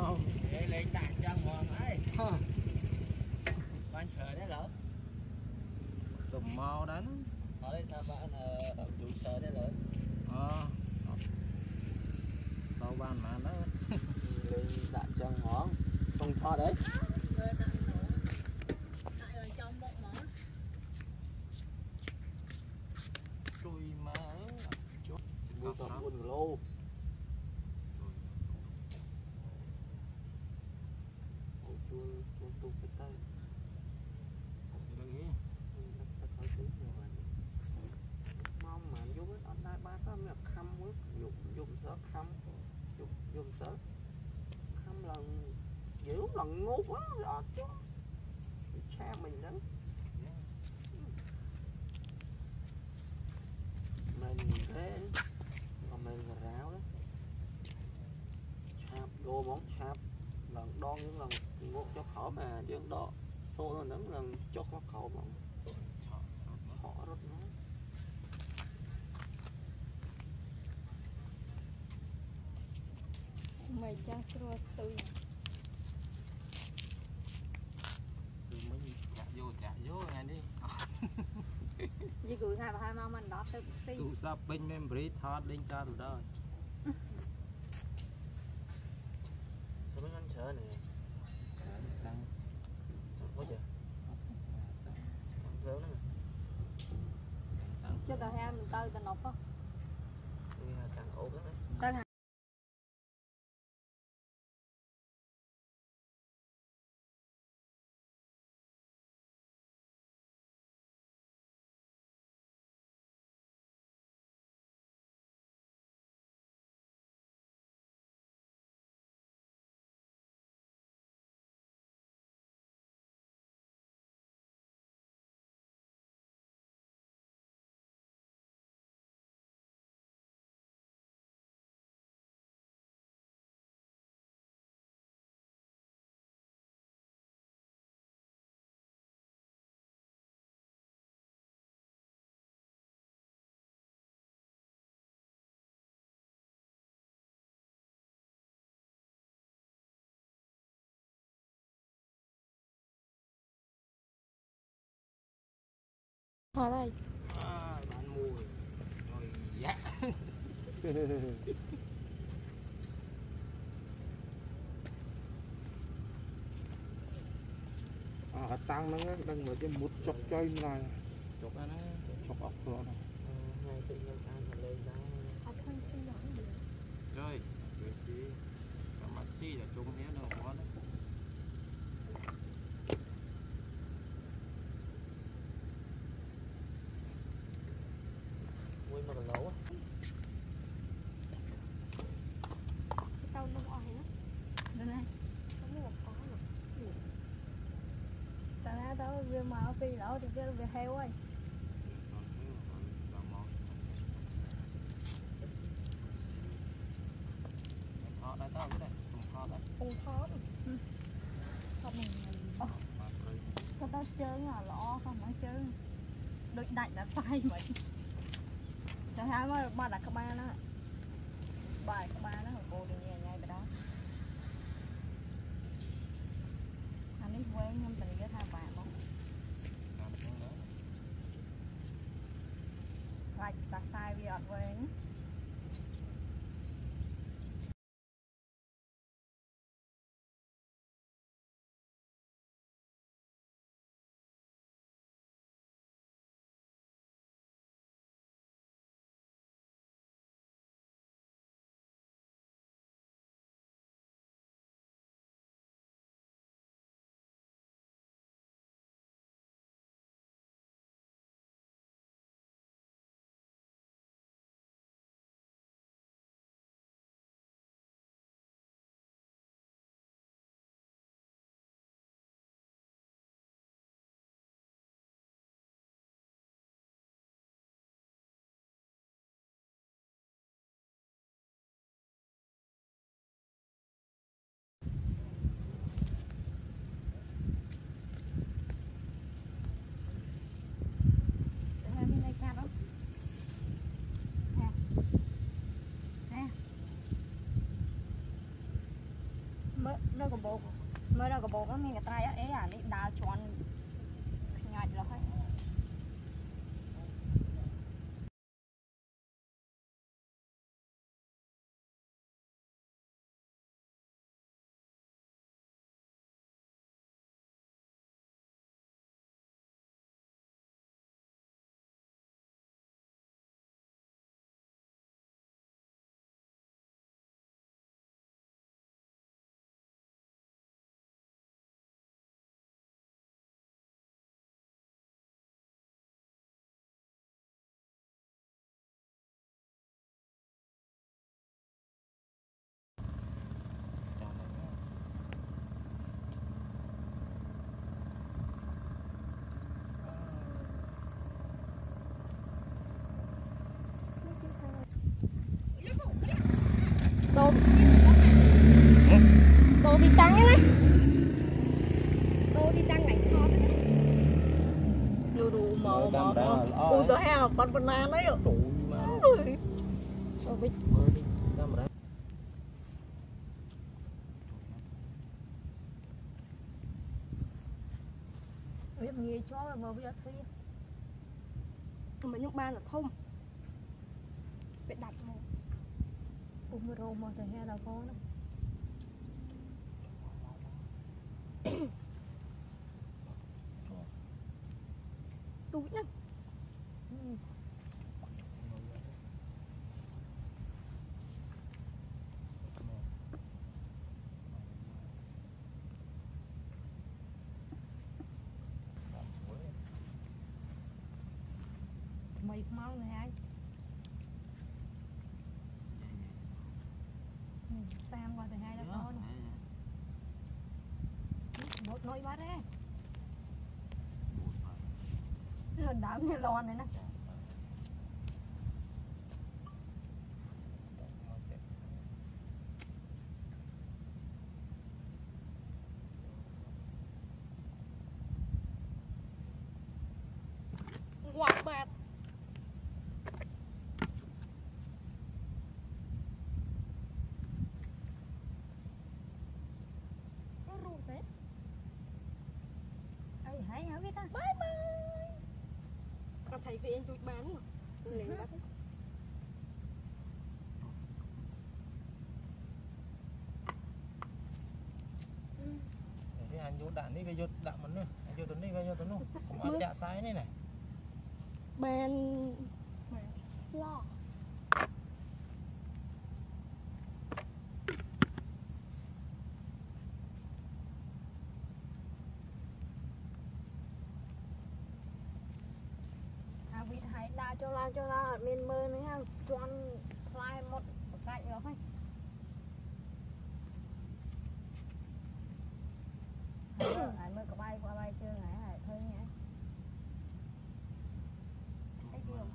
mau để lên đại trang mòn ấy ban chờ đấy lỡ tụm mau đánh ở đây ta bạn đủ sợ đấy lỡ tao ban mà đó lên đại trang món không cho đấy chui mà chút mua tầm buồn lô chuông tung cái tay mong mà vô ở đây ba có là khăm quá dùng sớ khăm dùng sớ khăm lần dữ lần ngút quá rồi chứ cha mình đó mình thế mà mình là ráo đó chạp đồ món chạp lần đo những lần ngột cho khó mà riêng đó xô nó nấm lần cho nó khổ mà họ rất nó mày cha sro tư mới chả vô ngay đi gì cứ hai mau mình đó tự xí tụ sắp bên memory thọt lên cha tụi đó sao mấy anh sợ nè tăng có chưa lớn nữa cho tao hai mình tơi tao nộp á càng ổn đó tao ở đây bạn mua rồi dạ tăng nó đang mở cái một chọc chơi này chụp nó chọc ốc rồi này hai tự nhiên ăn lên ra rồi rồi xí cả mặt xí là chung hết đâu có đấy quên mà còn lẩu á tao nó ngoài đó đây này không có một có được tao về mà phi lẩu thì về heo ấy họ đã tao cái này cùng họ đấy không khó không mình sao tao chơi là lọ không nói chơi đôi đại đã sai vậy tao hai mà ba đặt các ba đó bài các ba đó cô đi nhẹ nhàng đó anh ấy quen nhưng tình với tha bà không lại ta sai vì ọt quen nơi của bố mới đâu của bố nó nghe cái tay á ấy à đi đào chọn nhạt rồi hay đồ thì tăng á đồ thì tăng này khó đồ màu ui tôi hay học con banana đấy Tụi mà rồi bị mới đi camera. biết nghe cho mà bây giờ xí mà những ban là thông bị đặt thôi cũng rô mà thì hay là có đó túi nhá mày mau này anh tam qua từ hai là có một nồi bát đấy lần đám như lon này nè quạt bạt nó rụt đấy ai hãy hả biết ta bye bye con thấy vì anh tụi bán mà lấy bắt Anh vô đạn đi, vô đạn mình nữa, anh vô tuần đi, vô tuần luôn, không ăn chạ sai này này. bên lo bị hãy đa cho la bên mơ nữa ha chọn lại một cạnh rồi thôi hãy mơ có bay qua bay chưa hãy hãy thôi nhé thấy chưa lòng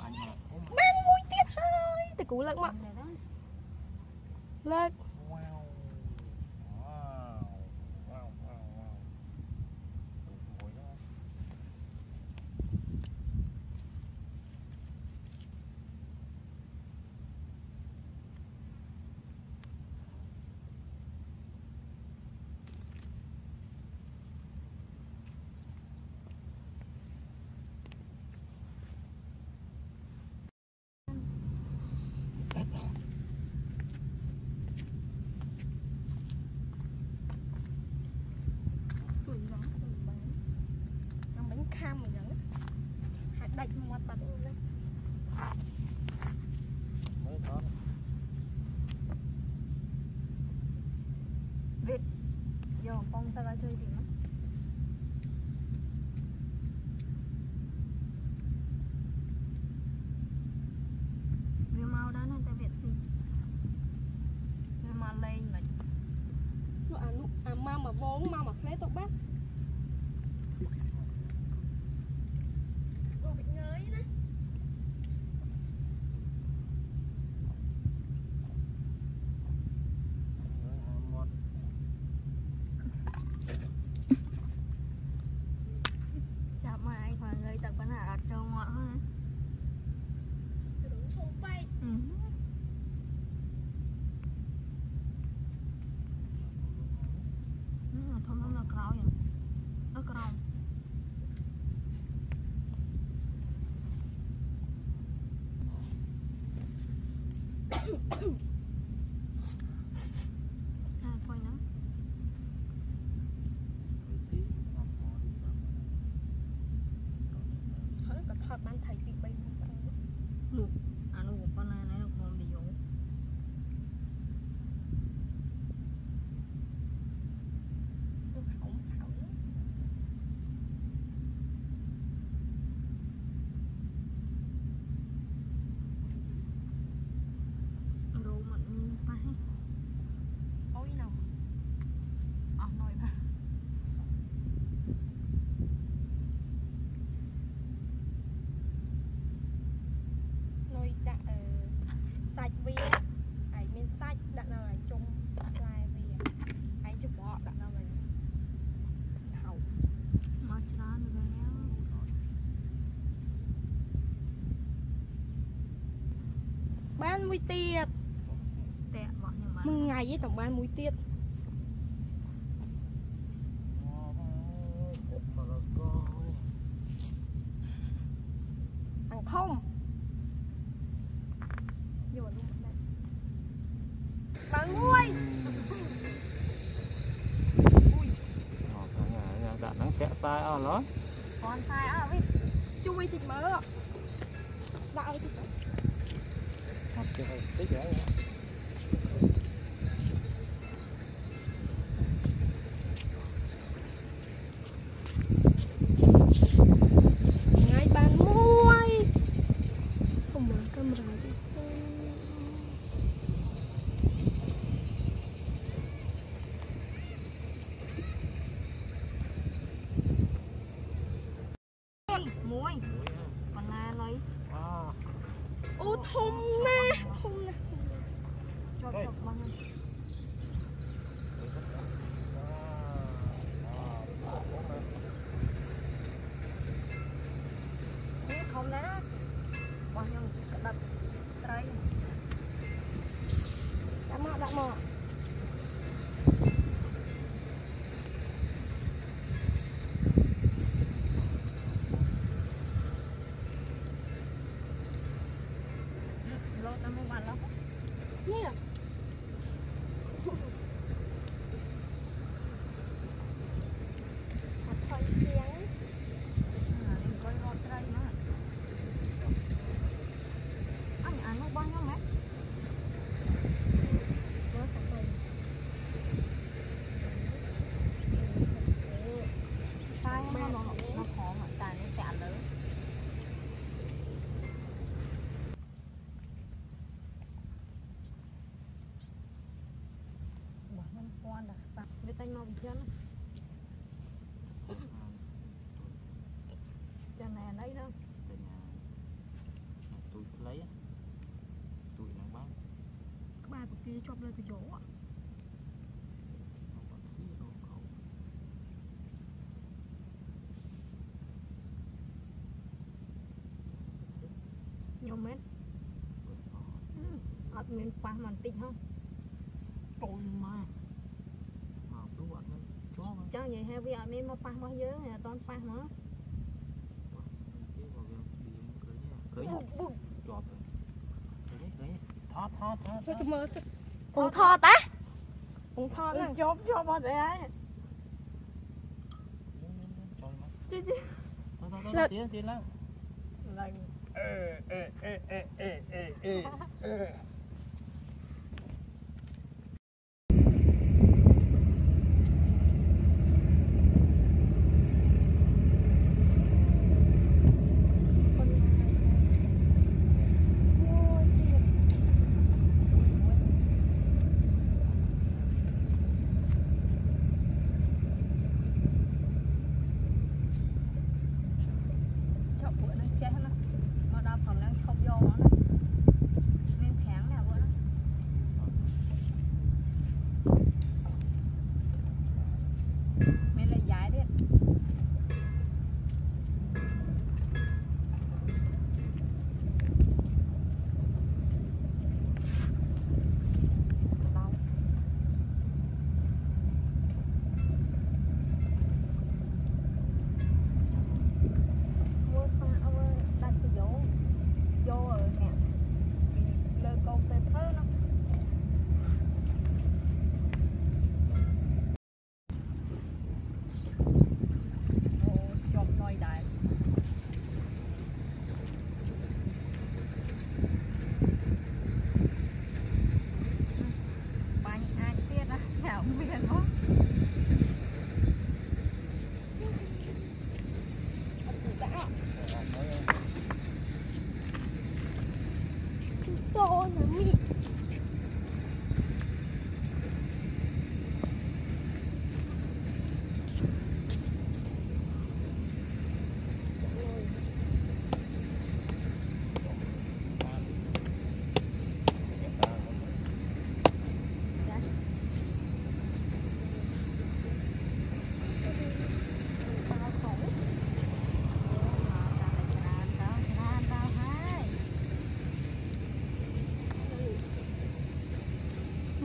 Anh mang mũi tiết hơi từ cú lắc mà lắc wow. Wow. Wow, wow, wow. Mùi đó. kham mà vẫn hạt đạch một bật lên Mới có. Việt giờ con ta lại chơi gì nữa vì mau đó nên ta Việt gì nhưng mà lên mà mau mà vốn mau mà phế tụi bác bị ngới đó Thôi nữa. Thôi có thật ban thầy bị bệnh nụ ăn uống con này nó còn bị yếu. Không thảo nữa. Đồ mình phải ôi nào nói mà nói đã sạch vì ấy mình sạch đã nào là chung lại vì ấy chụp bỏ đã nào là thảo mà chán rồi nhá ban mũi tiệt tẹt bọn nhưng mà mừng ngày với tổng ban mũi tiệt ăn không vô luôn đây bán muối đã nắng kẹt sai ao nó còn sai à với chui thịt mỡ đạo thịt mỡ tích vậy ngay bán muối không mở camera đi muối còn na lấy ô thông nè cho chọc băng không nè bao nhiêu đặt đây đã mò lo tao mua bàn lắm nè thôi tiếng coi ngọt đây mà anh ăn nó bao nhiêu mét sai nó khó mà tài nó chả lớn quan đặc sắc với tay màu chân chân này lấy đâu tụi lấy tụi nó bán các bài của kia chọc lên từ chỗ ạ nhiều mét mình qua màn tinh không tôi mà đúng vậy chó cho vậy hay bây giờ mình mà pa bao nhiêu này toàn pa nữa cưới chọt cưới thót cùng thò ta cùng thò nè chốt cho bao giờ ấy chứ thôi tiến lắm lần chọn bữa nó chết nó mà đa phần nó không vô nó nên tháng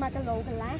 mà cái lù cái lá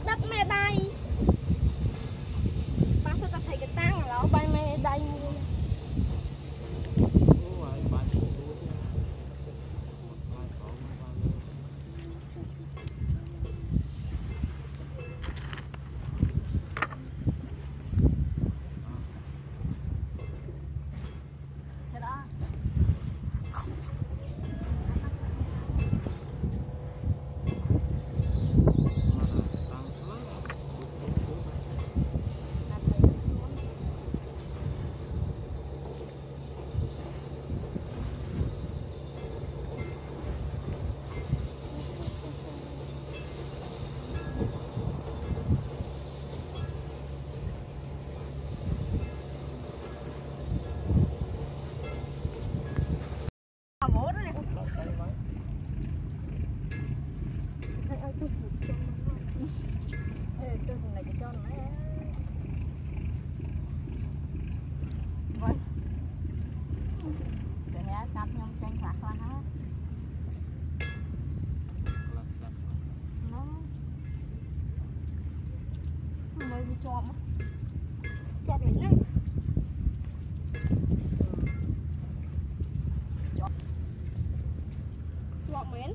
đất mẹ đây ba sẽ ta thấy cái tang là nó bay mẹ đây mua chọn chọn mình này chọn miếng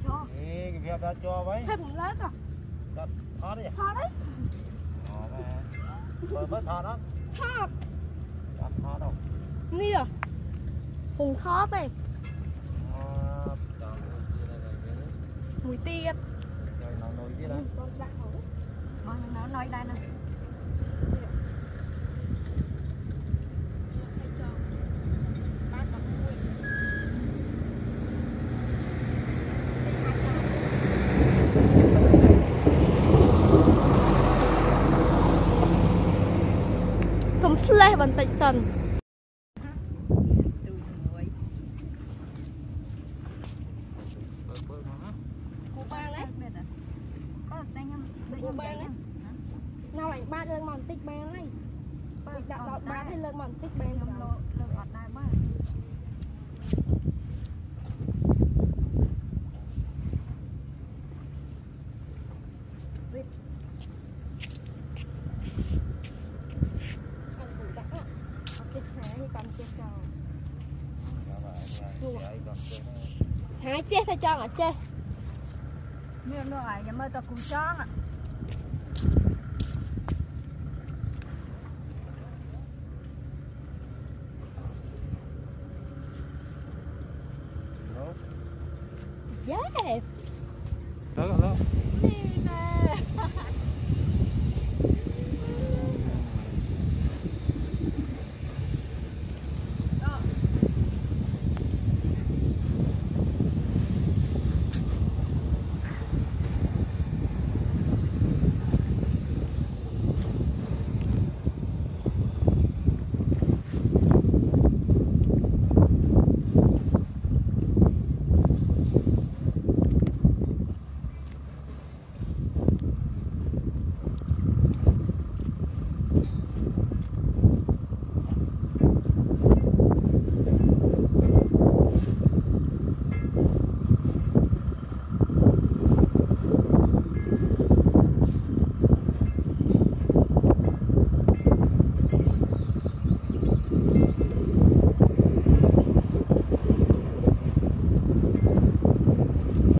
cho cái việc đã cho vậy hay cũng lấy cả thọ đi thọ đấy mới thọ đó thọ thọ đâu nia hùng thọ đây mùi tiết rồi nó nồi gì đó nó nói đây nè không slay bằng tay sần nào ảnh ba lên mòn tích ben này đạo ba hay lên mòn tích ben không lo lên ngọt này ba hai chết thay cho à chết miếng nước này nhà mới ta cùng chó ạ yes